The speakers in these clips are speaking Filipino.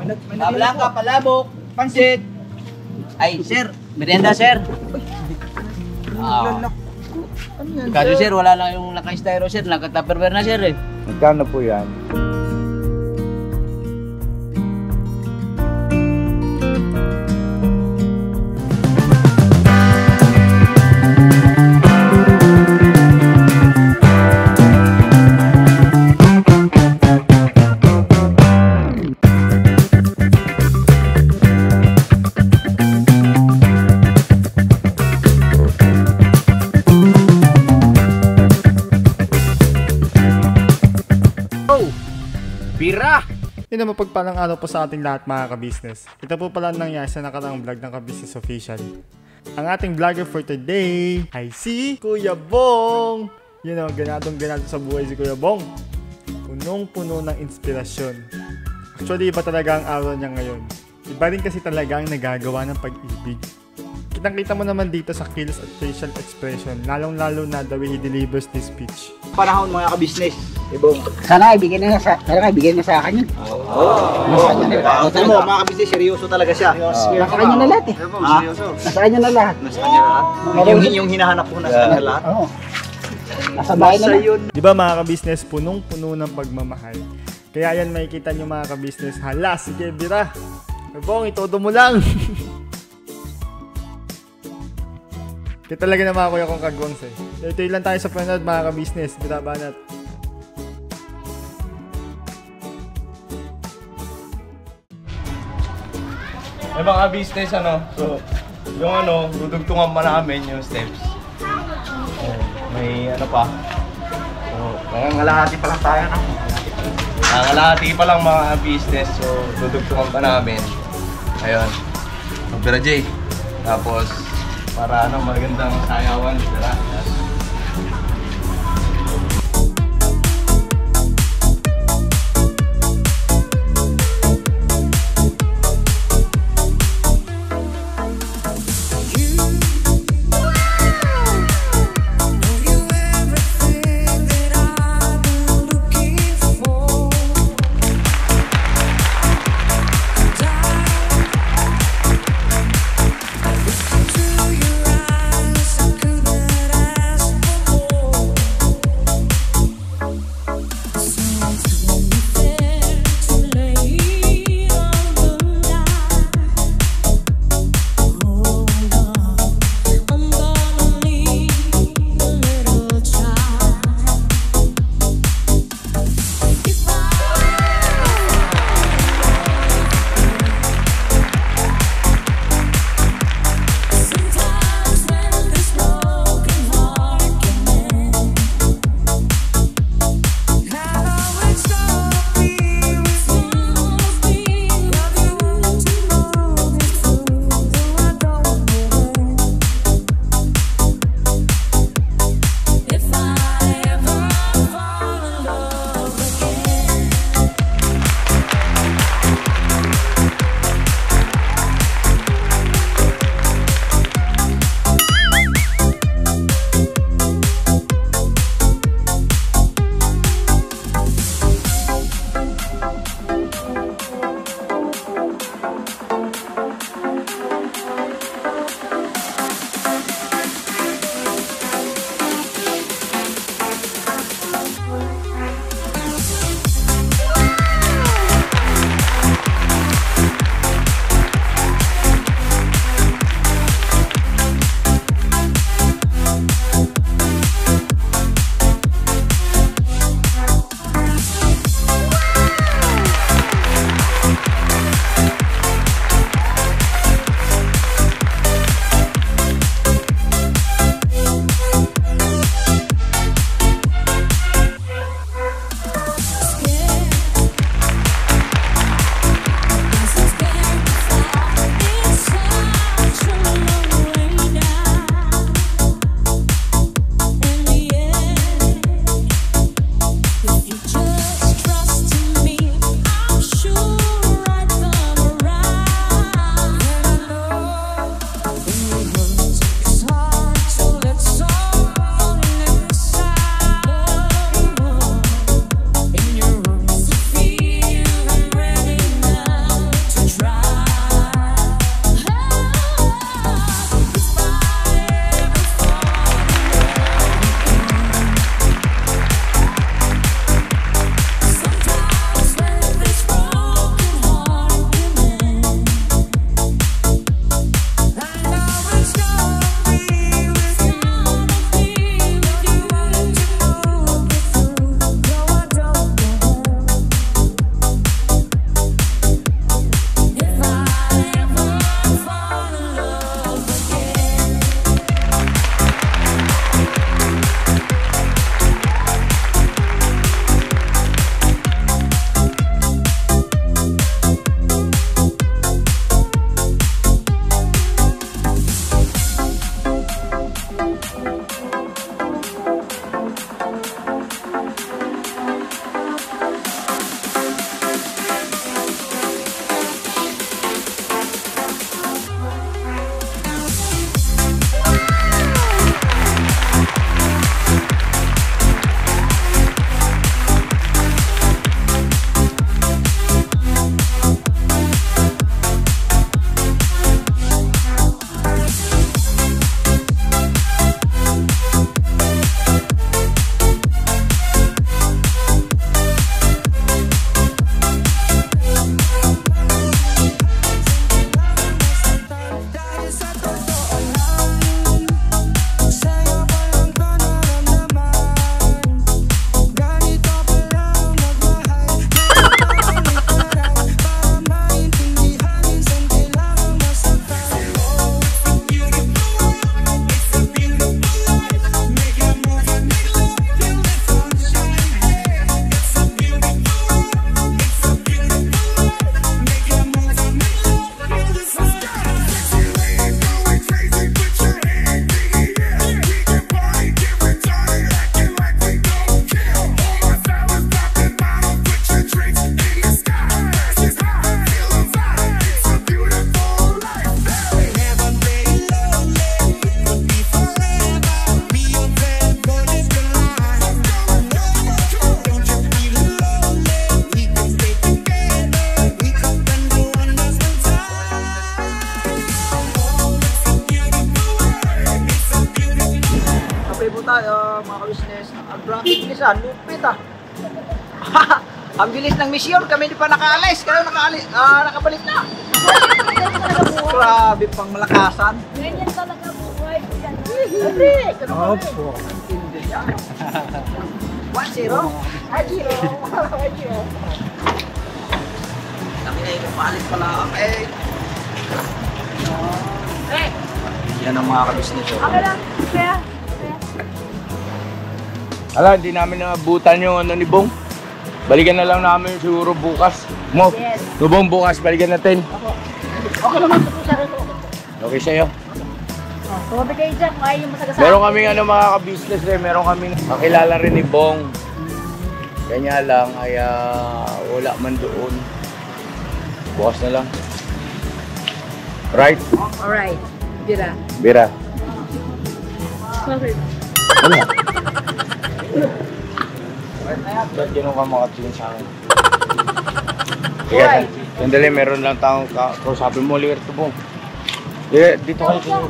Blanca, palabok, pansit. Ay, sir, merienda, sir. Kaso sir, wala lang yung naka-styro, sir. Naka-tupperware na, sir, eh. Magkano po yan? Bira! Yun ang mapagpalang araw po sa ating lahat mga ka-business. Ito po pala nangyari sa nakaraang vlog ng Ka-Business Official. Ang ating vlogger for today ay si Kuya Bong! You know, ganadong sa buhay si Kuya Bong. Punong-puno ng inspirasyon. Actually, iba talaga ang araw niya ngayon. Iba rin kasi talaga ang nagagawa ng pag-ibig. Kitang-kita mo naman dito sa kills at facial expression, lalong-lalo na the way he delivers this speech. Panahon mga ka-business, Ibong. Sana ibigay na sa akin yun. Alam mo, mga ka-business, seryoso talaga siya. Nasa kanya na lahat eh. Nasa kanya na lahat. Nasa kanya lahat? Yung hinahanap ko nasa kanya lahat? Oo. Nasa bahay na lang. Di ba mga ka-business, punong-puno ng pagmamahal. Kaya yan makikita nyo mga ka-business, hala, sige bira. Bong, itodo mo lang. Kaya talaga na mga kuya kong kagwangs eh. Ito lang tayo sa panood mga ka-business. Bira banat. Ay mga business so yung dudugtungan pa namin yung steps. May pa. So, nangangalahati pa lang tayo nangangalahati pa lang mga business, so dudugtungan pa namin. Ayun. Pera J. Tapos para magandang sayawan, diba? bilisan, lupit ah. Ang bilis ng misyon, kami hindi pa nakaalis. Kayo nakabalik na. Grabe pang malakasan. Ganyan talaga buhay. Opo. Hindi yan. 1-0. 1-0. Kami na yung palit pala. Yan ang mga kabisnes. Okay lang. Kaya. Ala, hindi namin naabutan yung ano ni Bong. Balikan na lang namin siguro bukas. Mo, Yes. Bong, bukas balikan natin. Okay naman ito sa ito. Okay sa'yo. Tumabi kayo dyan. Kaya yung masagasama. Meron kaming ano mga ka-business rin, meron kaming kakilala rin ni Bong. Kanya lang ay wala man doon. Bukas na lang. Right? Alright. Gira. Bira. Okay. Ano? Ba't gano'n ka makatingin sa akin? Sige, sandali, meron lang taong kausapin mo, Liwerte Bong. Dito kayo siguro.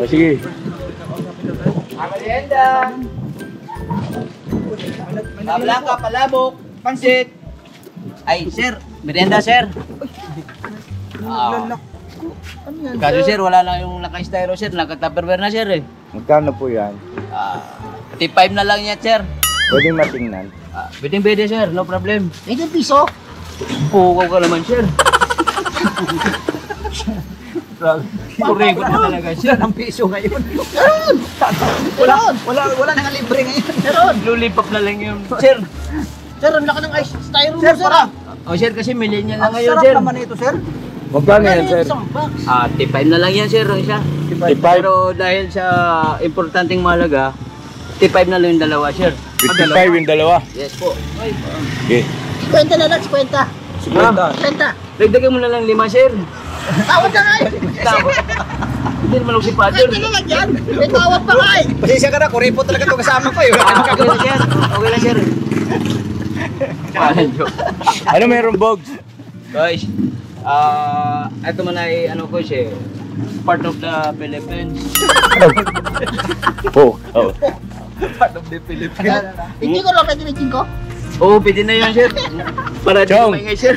O sige. Merienda. Blanca, palabok, pansit. Ay, sir, merienda, sir. Kaso sir, wala lang yung naka-styro, sir. Naka-tupperware na, sir eh. Magkano po yan? T5 na lang yan, sir. Pwedeng matingnan. Pwede, sir. No problem. 20 piso. Pukaw ka naman, sir. Kurego na talaga, sir. Ang piso ngayon. Wala nang libre ngayon. Meron. Lulipap na lang yun. Sir, Sir, ang laki ng ice styro mo, sir, sir. para. Oh, sir, kasi millennial na Ang ngayon, sarap sir. naman ito, sir. Magkano yan, sir? Isang box. T5 na lang yan, sir. Ang isa. T5. Pero dahil sa importanteng mahalaga, T5 na lang yung dalawa, sir. 55 yung dalawa. Yes po. Okay. 50 na lang, 50. 50. Dagdagan mo na lang 5, sir. Tawad na nga eh. Tama. Hindi naman ako si Father. 20 na lang yan. May tawad pa nga eh. Pasensya ka na, kuripo talaga itong kasama ko. Okay lang, sir. Okay lang, sir. Ano meron, Bogs? Guys, ito man ay ano ko siya, part of the Philippines. Oh. Part of the Philippines. Hindi ko lang pwede ko. Oo, pwede na yun, sir. Para di Chong. maingay, sir.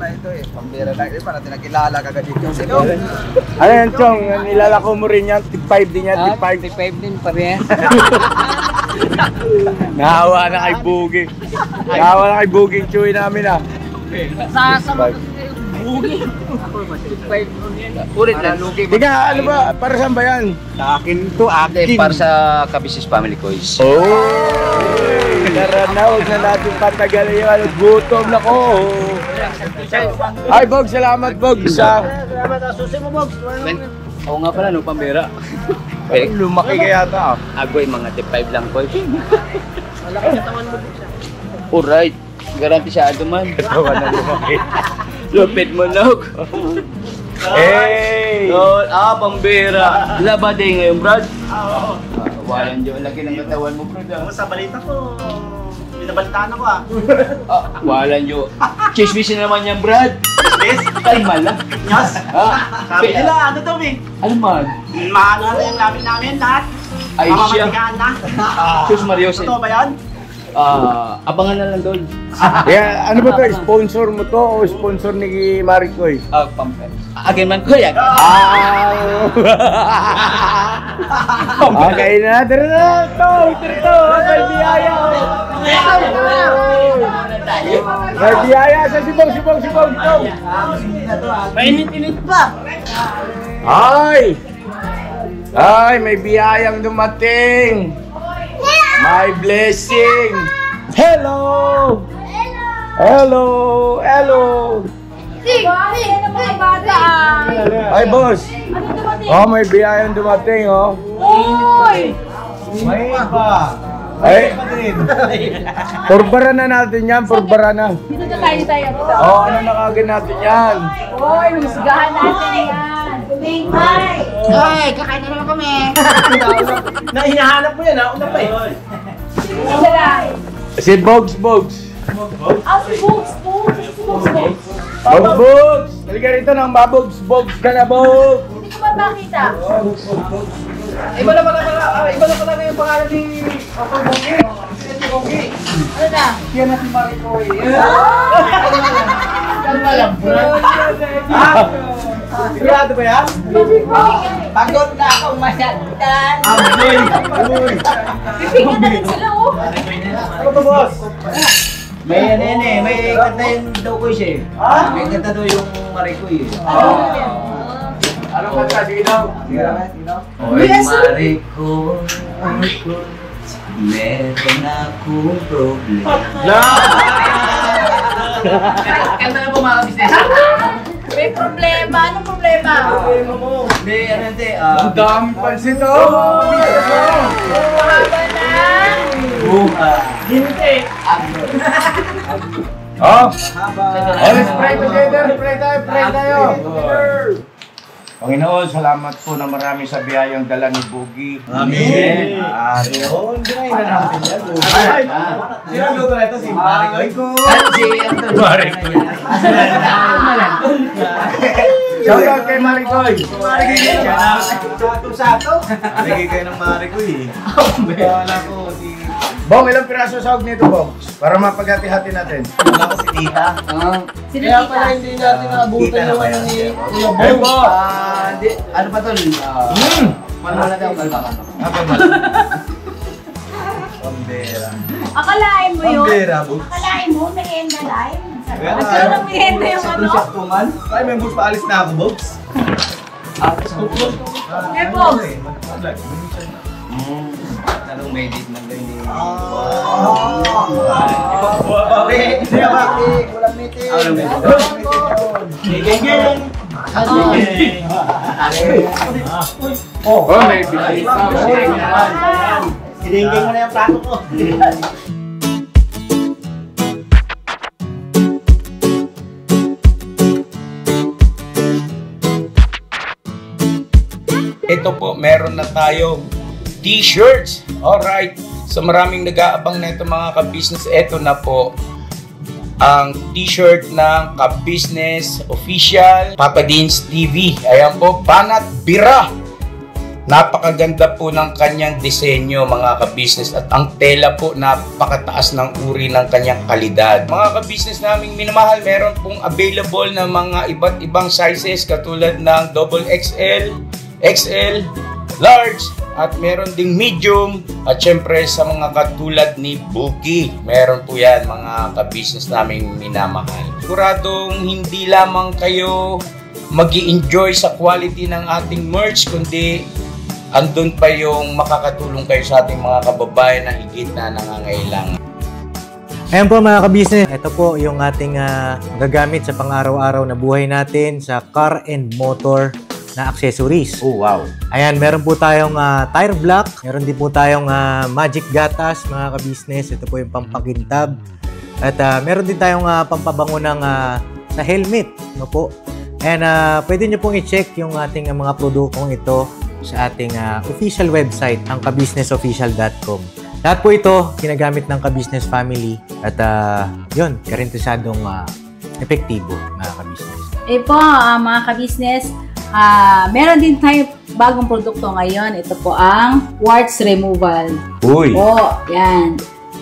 Ito eh, pambira na ito, para tinakilala kagad dito. Sino? Ano yan, Chong? Nilalako mo rin yan. T5 din yan, T5. T5 din, parehas. Nahawa na kay Buging. Nahawa na kay Buging Chewy namin ah. Sasama T5. bugi. Ulit lang. Tiga, ano ba? Para saan ba yan? Sa akin to, akin. Para sa Kabisnes Family Coins. Oh! Tara na, huwag na natin patagalin yung ano. Gutom na ko. Ay, Bog, salamat, Bog. Salamat, susi mo, Bogs. Oo nga pala, no, pambira. Lumaki kaya ata. Agoy, mga T5 lang ko. Malaki sa tawan mo. Alright. Garanti siya ado man. Tawa na lumaki. Lupit mo, Nog. Hey! Pambira. Laba din ngayon, Brad. Walang Diyo. Laki ng katawan mo, Brad. Sa balita ko, binabalitaan ako ah. Walang Diyo. Chismis na naman yan, Brad. Yes? Kalma lang. Yes? Sabi nila, ano daw eh? Ano man? Mahal na yung namin lahat. Ay, siya. Mamamatigaan na. Sus Marios. Totoo ba yan? Abangan na lang doon. Yeah, ano ba to? Sponsor mo to o sponsor ni Maricoy? Pampel. Akin man ko yan. Okay na, tara na! Ito! May biyaya! May biyaya sa sibong! Mainit-init pa. Ay! Ay, may biyayang dumating! My blessing! Hello! Hello! Hello! Ano mga bata? Ay, boss! Ano dumating? Oh, may biyayang dumating, oh! Uy! May pa! Ay! Purbara na natin yan, purbara na! Dito na tayo. Oh, ano na kagad natin yan? Uy, musgahan natin yan. Tumingay! Ay, kakain na naman kami. Hinahanap mo yan, una pa eh. Isa lang. Si Bogs! Si Books. Bogs! Halika rito ng mabogs! Bogs ka na, Bogs! ko ba makita? Iba na pala yung pangalan ni Papa Bongi. Si Bongi. Ano na? Yan na si Maricoy. Sigurado ba yan? Pagod na akong masyagdan. Pipigyan na rin sila, oh. Ano to, boss? May ano yan eh, may kanta yung daw ko siya eh. May kanta daw yung Maricoy eh. Anong kanta? Sige daw. Oy, Maricoy, meron akong problema. Kanta na po mga business. May problema. Anong problema? Hindi, ano yun eh. Ang dami pansin to. Mahaba na. Hindi. Oh! Let's pray together. Pray tayo. Panginoon, salamat po na marami sa biyayang dala ni Boogie. Amen. At Sino luto na ito? Si Maricoy ko. Maricoy. Shout out kay Maricoy. Sato. Nagigay kayo ng Maricoy eh. Wala ko si... Bong, ilang piraso sahog nito, Bong? Para mapagati-hati natin. Wala ko si Tita. Sino Kaya tita? pala hindi natin naabutan yung ano ni Kuya Hey, Bong. po! Ano pa tol? Malala daw kalbakan. Pambera. Akalain mo yun? Pambera, boss. Akalain mo, merienda live? Kaya Magkaroon ng merienda yung ano? man. Ay, may boss, paalis na ako, boss. Hey, Bob. Anong may date ng ganyan? Walang meeting. Oh, may bilis. Siningking mo na yung plato ko. Ito po, meron na tayong t-shirts. Alright. So maraming nag-aabang na ito mga ka-business. Ito na po ang t-shirt ng ka-business official Papa Dean's TV. Ayan po, Banat Bira. Napakaganda po ng kanyang disenyo mga ka-business at ang tela po napakataas ng uri ng kanyang kalidad. Mga ka-business naming minamahal, meron pong available na mga iba't ibang sizes katulad ng XXL, XL, large, at meron ding medium, at syempre sa mga katulad ni Boogie, meron po yan mga ka-business naming minamahal. Siguradong hindi lamang kayo mag-i-enjoy sa quality ng ating merch, kundi andun pa yung makakatulong kayo sa ating mga kababayan na higit na nangangailangan. Ayan po mga ka-business, ito po yung ating gagamit sa pang-araw-araw na buhay natin sa car and motor na accessories. Oh, wow. Ayan, meron po tayong tire block, meron din po tayong magic gatas mga ka-business. Ito po yung pampakintab. At meron din tayong pampabango ng sa helmet. No po? And pwede nyo pong i-check yung ating mga produktong ito sa ating official website, ang kabusinessofficial.com. Lahat po ito, ginagamit ng ka-business family. At yun, karintisadong epektibo mga ka-business. Eh po, mga ka-business, meron din tayo bagong produkto ngayon. Ito po ang warts removal. Uy! Po, yan.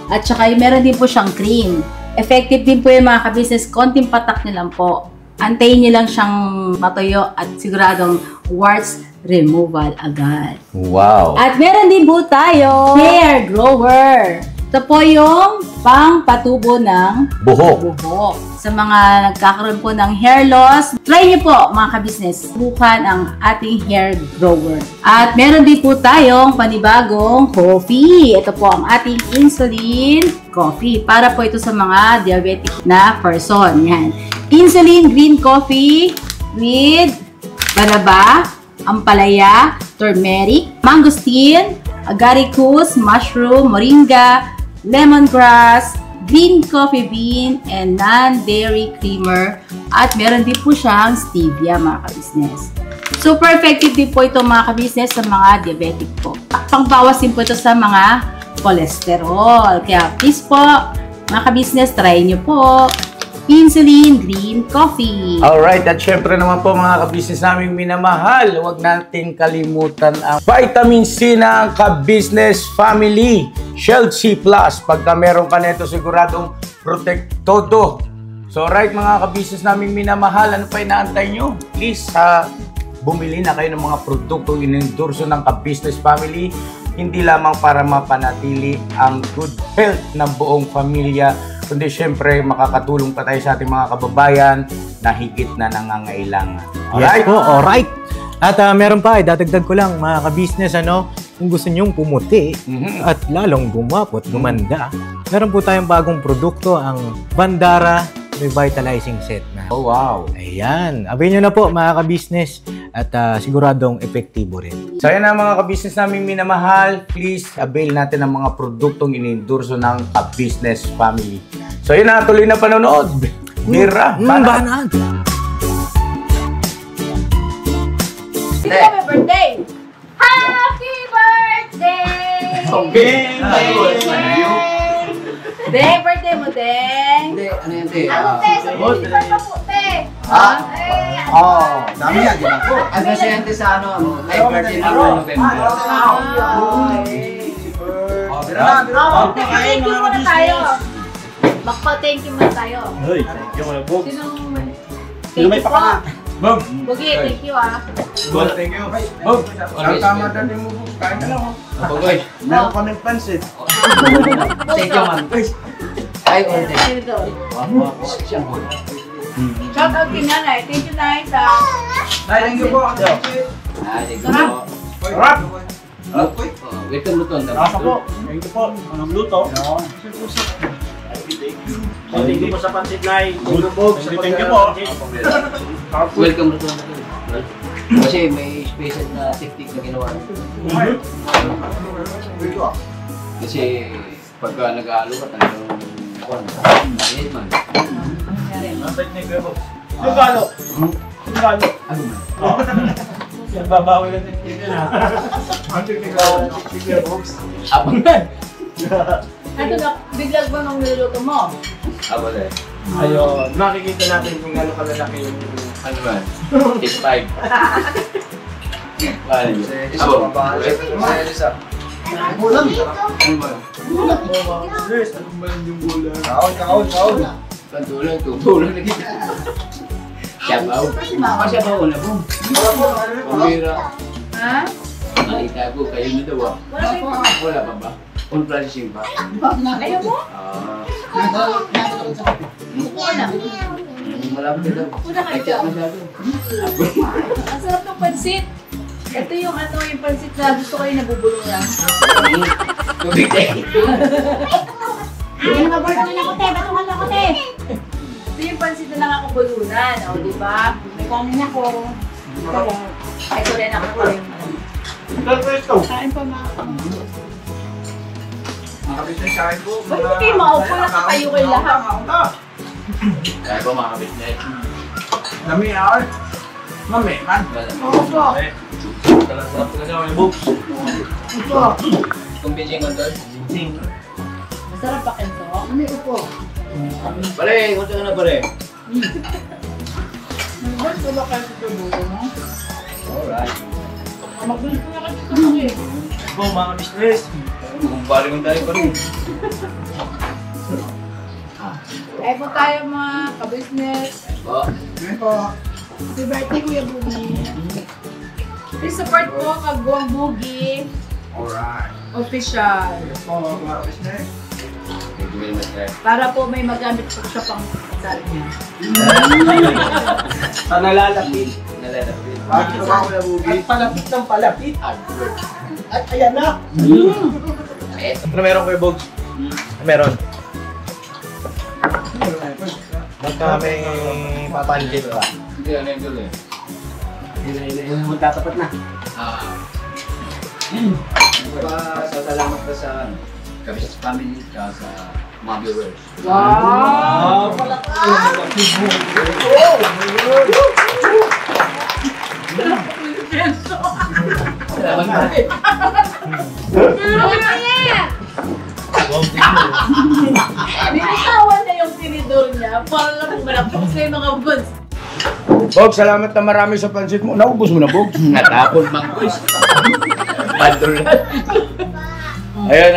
At saka meron din po siyang cream. Effective din po yung mga ka-business. Konting patak nyo lang po. Antayin nyo lang siyang matuyo at siguradong warts removal agad. Wow! At meron din po tayo hair grower. Ito po yung pang-patubo ng Buhok. buhok. Sa mga nagkakaroon po ng hair loss, try niyo po mga ka-business. Subukan ang ating hair grower. At meron din po tayong panibagong coffee. Ito po ang ating insulin coffee. Para po ito sa mga diabetic na person. Yan. Insulin green coffee with banaba, ampalaya, turmeric, mangosteen, agaricus, mushroom, moringa, lemongrass, green coffee bean, and non-dairy creamer. At meron din po siyang stevia mga ka-business. Super effective din po ito mga ka-business sa mga diabetic po. Pangbawas din po ito sa mga cholesterol. Kaya please po, mga ka-business, try nyo po. Insulin Green Coffee. Alright, at syempre naman po mga ka-business naming minamahal, huwag nating kalimutan ang vitamin C ng ka-business family, Shield C+. Pagka meron ka nito, siguradong protektodo. So alright mga ka-business naming minamahal, ano pa inaantay nyo? Please, bumili na kayo ng mga produktong inendorso ng ka-business family, hindi lamang para mapanatili ang good health ng buong pamilya, kundi syempre makakatulong pa tayo sa ating mga kababayan na higit na nangangailangan. Yes po, alright. At meron pa, dadagdag ko lang mga ka-business, kung gusto nyong pumuti at lalong gumapot, gumanda, meron po tayong bagong produkto, ang Bandara Revitalizing Set na. Oh wow! Ayan, abay nyo na po mga ka-business at siguradong epektibo rin. So yan na mga ka-business naming minamahal, please avail natin ang mga produktong inendorso ng ka-business family. So yun na, tuloy na panonood. Mira, Banat! Sino may birthday? Happy birthday! Deng, birthday mo, Deng. Hindi, ano yan, te? Ano, te? Sa December pa po, te. Dami yan, di ba po? Ang presidente sa live birthday na November. Thank you muna tayo. Magpa-thank you muna tayo. Hoy, thank you mga Bob. Sino may pakala? Bob. Bugi, thank you Bob, thank you. Bob, ang tama dati mo, kain na lang. Pagoy. Meron kami pansit. Thank you, man. Ay, order. Sino to? Siyang good. Shout out kay Nanay. Thank you, Nay. Thank you po. Thank you po. Sarap! Welcome to Tonda. Thank you po. Anong luto? Thank you po sa pansit, Nay. Thank you po. Welcome to Tonda. Kasi may special na technique na ginawa. Kasi pagka nag-aalo ka, talagang mainit man. Yung galo. Yung galo. Ano man? Yan, babawi lang din na. Ang technical Abang na! Ito na, biglag ba nung niluluto mo? Abang na. Ayun, makikita natin kung gano'ng kalalaki yung Ano man? Take 5. Ano yun? Isa. Bulang. Ano ba? Kaon. Tulang na kita. Siyabaw. Siyabaw na po. Umira. Ha? Nakita ko, kayo na daw ah. Wala pa ba? On processing pa. Ayaw mo? Wala. Malapit na daw. Una kayo. Nagchat masyado. Ang sarap ng pansit. Ito yung yung pansit na gusto ko yung nabubulungan. Tubig tayo. Yung nabulungan ako, te. Batuhan ako, te. Ito yung pansit na nakakabulunan. O, di ba? May kanin ako. Ito rin ako ko yung kain pa mga. Makabisnes sa akin po. Ba't hindi kayo maupo? Nakatayo kayo lahat. Kaya po mga kabisnes. Dami hour. Mami, man. Oo po. Sarap ka sa mga books. Kung pinching ko doon. Masarap pa kento? Ano upo? Pare, kunti ka na pare. Nag-work ko ba kayo sa tubulo mo? Alright. Mag-work ko na kasi sa mga po mga business. Kung baling tayo pa rin. Ay po tayo mga ka-business. Po. Happy birthday, Kuya Bugi. Please support po Kagwang Bugi. Alright. Official. Po, mga kabisnes. Thank you very much, sir. Para po may magamit po siya pang kasal niya. Nalalapit. Nalalapit. At palapit ng palapit. At ayan na. Ano meron kayo, Bogs? Meron. Basta may papanjit pa. Hindi, ano yung dulo eh? Yung magtatapat na. Salamat ka sa Kabisnes family at sa mga viewers. Wow! Salamat ka. Binitawan na yung tinidor niya para lang naubos. Bogs, salamat na marami sa pansit mo. Naubos mo na, Bogs. Natapon mang quiz. Pandol. Ayun,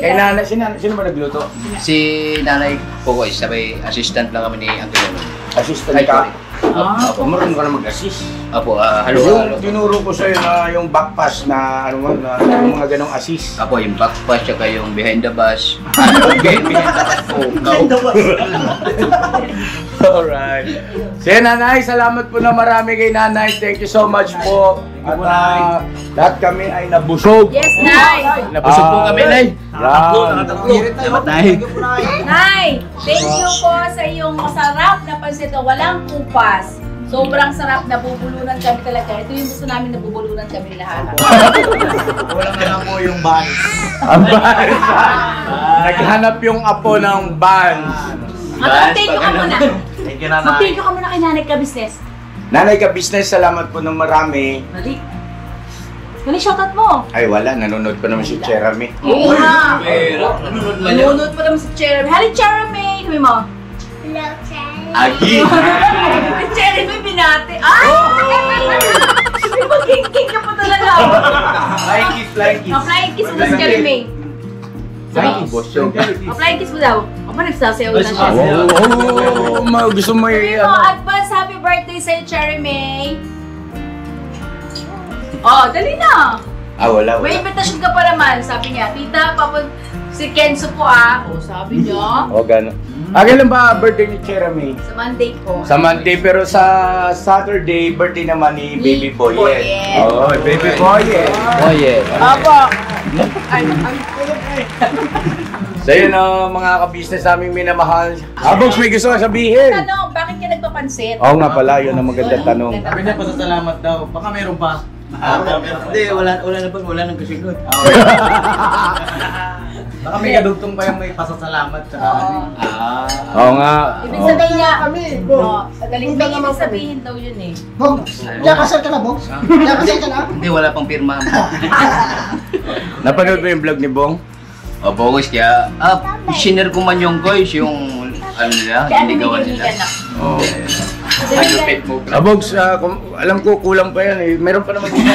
kay nanay, sino ba nagluto? Si Nanay Pokoy, sabay assistant lang kami ni Uncle. Assistant ka? Apo, marunong ka na mag-assist. Apo, halo. Yung tinuro ko sa'yo na yung backpass na ano mo, na yung mga ganong assist. Apo, yung backpass, tsaka yung behind the bus. Behind the bus. Alright. Sige, Nanay, salamat po na marami kay Nanay. Thank you so much po. At lahat kami ay nabusog. Yes, Nay! Nabusog po kami, Nay. Yan. Nay, thank you po sa iyong masarap na pansit na walang kupas. Sobrang sarap, nabubulunan kami talaga. Ito yung gusto namin, nabubulunan kami lahat. Wala na lang po yung buns. Ang bans. Naghanap yung apo ng bans. Thank you ka muna. Thank you, Nanay. Mag-thank you ka muna kay Nanay Ka Business. Nanay ka business, salamat po ng marami. Mali. Mali, shoutout mo. Ay wala, nanonood pa naman si Jeremy. Oo nga. Nanonood man yun. Nanonood pa naman si Jeremy. Halit Jeremy! Sabi mo. Agi! Si Jeremy binati. Ay! Mag-king ka pa talaga. Flying kiss, flying kiss. Flying kiss mo si Jeremy. Flying kiss. Flying kiss mo daw. Ako nagsasayaw na siya. Gusto mo Sabi mo, advance happy birthday sa'yo, Jeremy. Oh, dali na. Wala. May invitation ka pa naman. Sabi niya, tita, si Kenzo po Oh, sabi niya. O, gano'n. Kailan ba birthday ni Jeremy? Sa Monday po. Sa Monday, pero sa Saturday, birthday naman ni Baby Boy. Boyet. Oh, Baby Boyet. Boyet. Apa. So yun, mga ka-business naming minamahal. Bogs, may gusto ka sabihin? Tanong, bakit ka nagpapansit? Oo nga pala, yun ang magandang tanong. Sabi niya, pasasalamat daw. Baka meron pa. Hindi, wala na po, wala nang kasunod. Baka may kadugtong pa yung may pasasalamat sa Oo nga. Ibig sabihin niya, may ibig sabihin daw yun eh. Bogs, kasal ka na, Bogs? Kasal ka na? Hindi, wala pang pirma. Napanood mo yung vlog ni Bong? O, bogus, kaya, sinare ko man yung guys, yung, ano nila, niligawan nila. Oo. Ayupit mo. Bogs, alam ko kulang pa yan eh. Meron pa naman dito.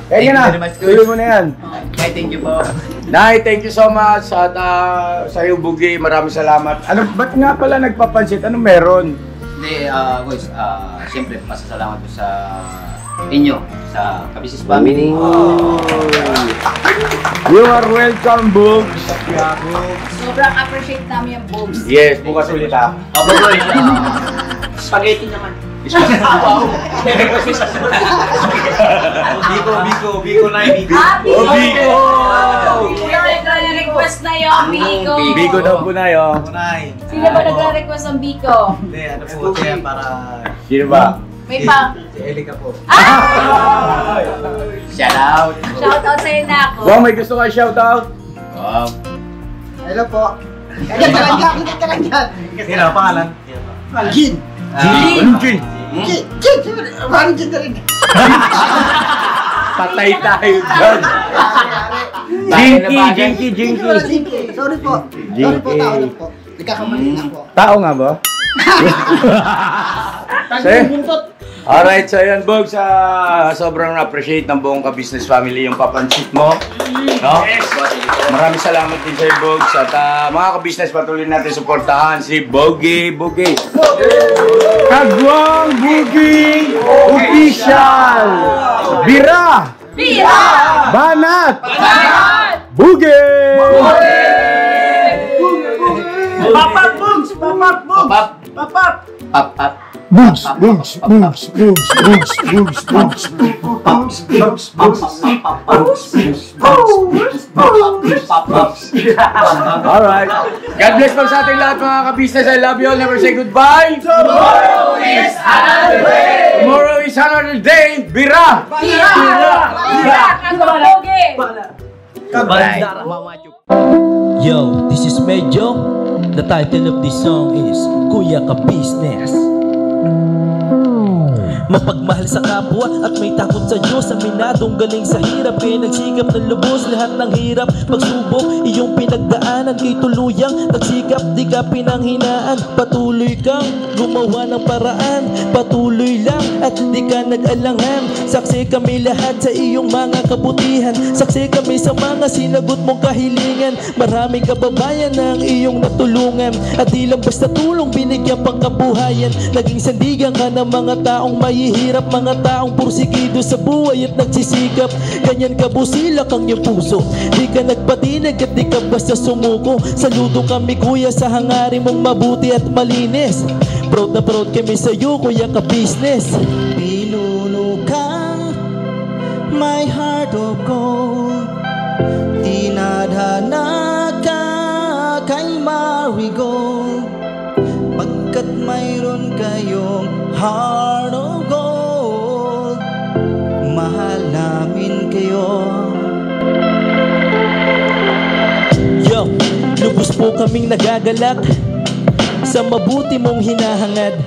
Kaya na, tuloy mo na yan. Okay, thank you po. Nay, thank you so much. At sa iyo, Bugi, maraming salamat. Ba't nga pala nagpapansit? Ano meron? Hindi, guys, siyempre, masasalamat ko sa inyo, sa Ka-Business Family. You are welcome, Bugs. Sobrang appreciate namin yung Bogs. Yes, bukas ulit ha. Opo, guys, spaghetti naman. Wow! Biko na yung Biko. Oh, Biko! Nagre-request na yung Biko. Biko daw po na yun. Kunay. Sino ba nagre-request ng Biko? Hindi, ano po kaya para... Sino ba? May pa. Si Elika po. Shout out! Shoutout sa'yo na ako. Wow, may gusto ka shoutout? Wow! Hello po. Kaya ka lang yan. Sino, pangalan? Jin. Anong Jin? Jin. Parang Jin na rin. Patay tayo dyan. Jinky. Jinky. Sorry po. Sorry po, tao lang po. Nagkakamali na po. Tao nga ba? Alright, so yan, Bogs, sobrang appreciate ng buong Ka-Business Family yung papansit mo. No? Maraming salamat din sa'yo, Bogs. At mga Ka-Business, patuloy natin suportahan si Bogi. Kagwang Bogi Official! Bira! Banat! Bogi! Papap! Bugs. Alright. God bless po sa ating lahat mga ka-business. I love you all. Never say goodbye. Tomorrow is another day. Bira! Yo, this is Medyo. The title of this song is Kuya Ka Business. Mapagmahal sa kapwa at may takot sa Diyos. Aminadong galing sa hirap, kaya nagsikap ng lubos. Lahat ng hirap, pagsubok, iyong pinagdaanan. Kay tuluyang nagsikap, di ka pinanghinaan. Patuloy kang gumawa ng paraan. Patuloy lang at di ka nag-alangan. Saksi kami lahat sa iyong mga kabutihan. Saksi kami sa mga sinagot mong kahilingan. Maraming kababayan na ang iyong natulungan. At di lang basta tulong, binigyan pang kabuhayan. Naging sandigan ka ng mga taong mahihirap, mga taong pursigido sa buhay at nagsisikap. Ganyan ka busilak ang iyong puso, di ka nagpatinag at di ka basta sumuko. Saludo kami kuya sa hangarin mong mabuti at malinis. Proud na proud kami sa iyo kuya ka-business. Pinuno kang my heart of gold, tinadhana ka kay marigold. Pagkat mayroon kayong heart of gold, mahal namin kayo. Yo, lubos po kaming nagagalak sa mabuti mong hinahangad.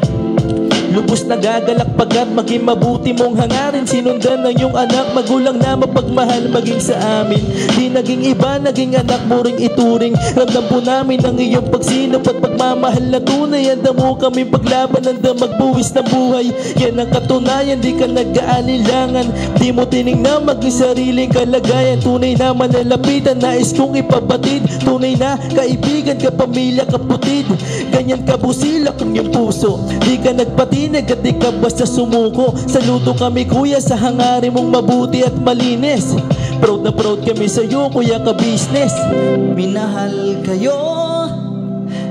Lubos nagagalak pagkat maging mabuti mong hangarin. Sinundan ng iyong anak, magulang na mapagmahal maging sa amin. Di naging iba, naging anak mo ring ituring. Ramdam po namin ang iyong pagsinop at pagmamahal na tunay. Handa mo kami paglaban, handa magbuwis ng buhay. Yan ang katunayan, di ka nag-aalilangan. Di mo tinignan maging sariling kalagayan. Tunay na manalapitan, nais kong ipabatid. Tunay na kaibigan, kapamilya, kaputid. Ganyan kabusilak ang iyong puso, di ka nagpatinag at di ka basta sumuko. Saludo kami kuya sa hangarin mong mabuti at malinis. Proud na proud kami sa iyo kuya ka-business. Minahal kayo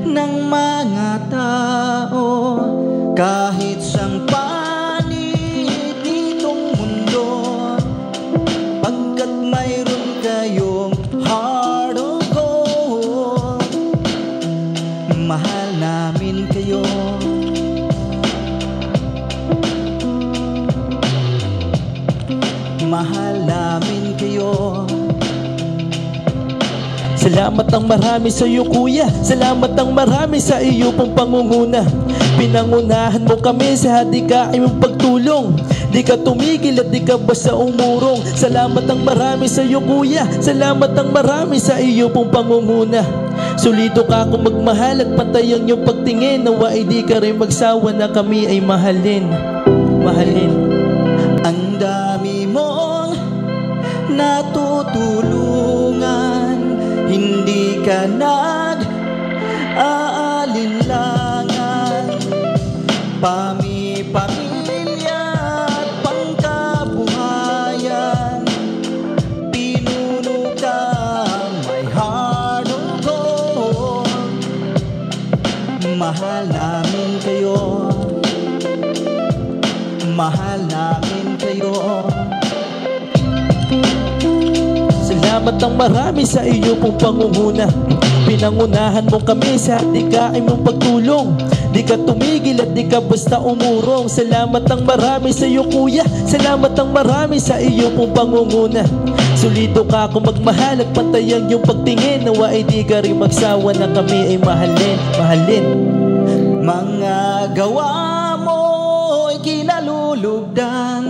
ng mga tao kahit sang panig nitong mundo. Pagkat mayroon kayong heart of gold, mahal namin kayo. Mahal namin kayo. Salamat ang marami sa iyo kuya, salamat ang marami sa iyo pong pangunguna. Pinangunahan mo kami sa hadikain mong pagtulong. Di ka tumigil at di ka basta umurong. Salamat ang marami sa iyo kuya, salamat ang marami sa iyo pong pangunguna. Sulido ka kung magmahal at pantay ang iyong pagtingin. Nawa ay di ka rin magsawa na kami ay mahalin. Mahalin. Ang dami mong natutulungan, hindi ka nag-aalinlangan. Pamilya at pangkabuhayan, pinuno ka may heart of gold. Mahal namin kayo, mahal namin kayo. Salamat ang marami sa iyo pong pangunguna. Pinangunahan mo kami sa hadikain mong pagtulong. Di ka tumigil at di ka basta umurong. Salamat ang marami sa iyo kuya, salamat ang marami sa iyo pong pangunguna. Sulido ka kung magmahal at pantay ang iyong pagtingin. Nawa ay di ka rin magsawa na kami ay mahalin. Mahalin. Mga gawa mo'y kinalulugdan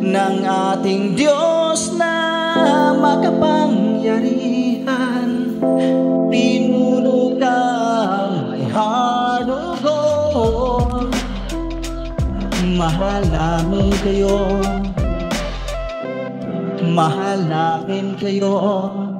ng ating Diyos na makapangyarihan. Pinuno ka may heart of gold, mahal namin kayo, mahal namin kayo.